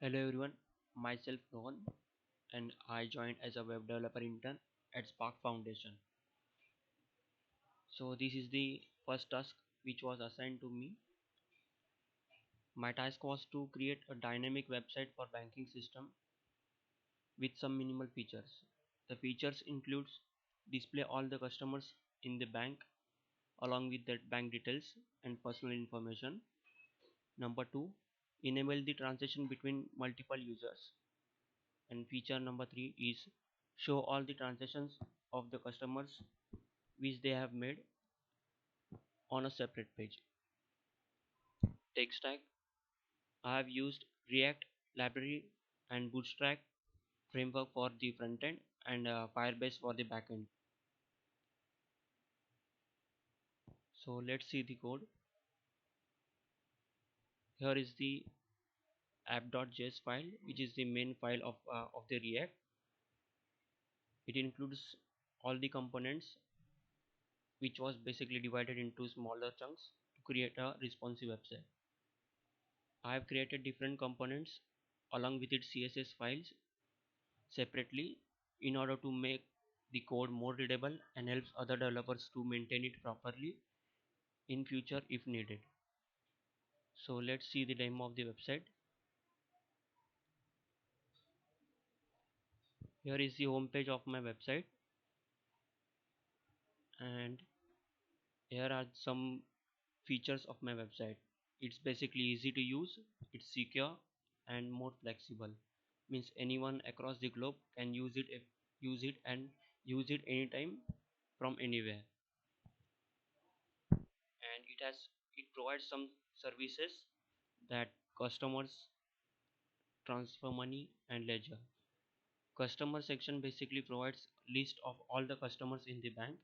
Hello everyone, myself Rohan and I joined as a web developer intern at Spark Foundation. So this is the first task which was assigned to me. My task was to create a dynamic website for banking system with some minimal features. The features includes display all the customers in the bank along with their bank details and personal information. Number 2, enable the transaction between multiple users. And feature number 3 is show all the transactions of the customers which they have made on a separate page. Tech stack, I have used React library and Bootstrap framework for the front end and Firebase for the back end. So let's see the code. Here is the app.js file, which is the main file of the React. It includes all the components, which was basically divided into smaller chunks to create a responsive website. I have created different components along with its CSS files separately in order to make the code more readable and helps other developers to maintain it properly in future if needed. So let's see the demo of the website. Here is the home page of my website, and here are some features of my website. It's basically easy to use, it's secure and more flexible. Means anyone across the globe can use it anytime from anywhere. And it provides some services that customers transfer money and ledger. Customer section basically provides list of all the customers in the bank,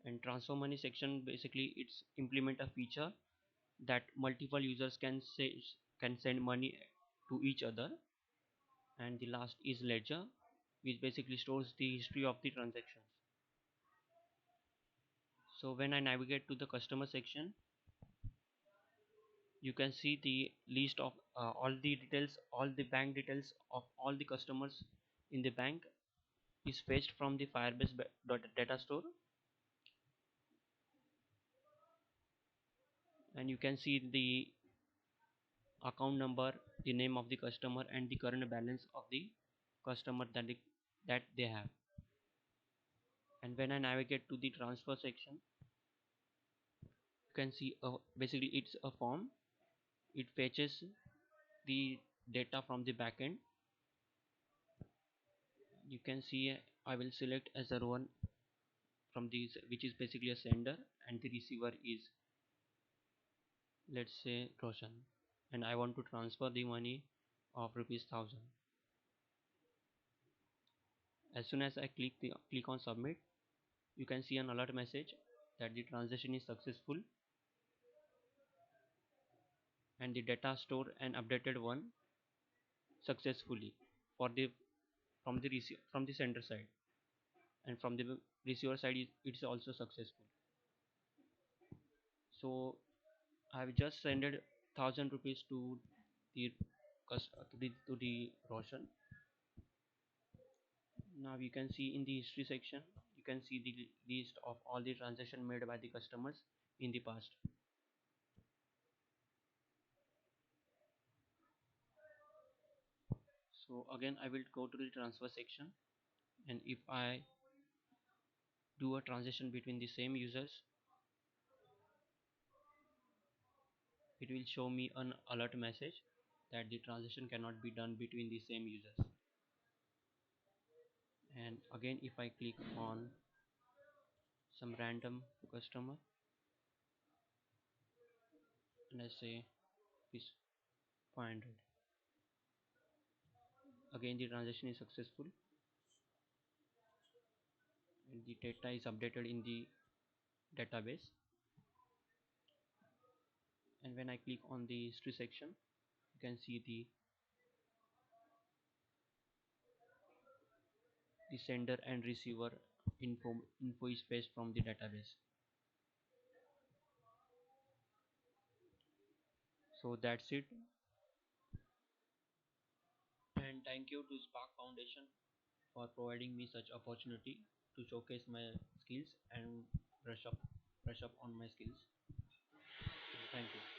and transfer money section basically it's implement a feature that multiple users can send money to each other. And the last is ledger, which basically stores the history of the transactions. So when I navigate to the customer section, you can see the list of all the bank details of all the customers in the bank is fetched from the Firebase data store, and you can see the account number, the name of the customer, and the current balance of the customer that they have. And when I navigate to the transfer section, you can see basically it's a form. It fetches the data from the backend. You can see I will select as a one from these, which is basically a sender, and the receiver is, let's say, Roshan, and I want to transfer the money of rupees 1000. As soon as I click on submit, you can see an alert message that the transaction is successful and the data stored and updated one successfully for the from the sender side, and from the receiver side it's also successful. So I have just sent 1000 rupees to the Roshan. Now you can see in the history section, you can see the list of all the transactions made by the customers in the past. So again I will go to the transfer section, and if I do a transaction between the same users, it will show me an alert message that the transaction cannot be done between the same users. And again if I click on some random customer and I say is 500, again the transaction is successful and the data is updated in the database. And when I click on the history section, you can see the sender and receiver info is fetched from the database. So that's it. thank you to Spark Foundation for providing me such opportunity to showcase my skills and brush up on my skills. Thank you.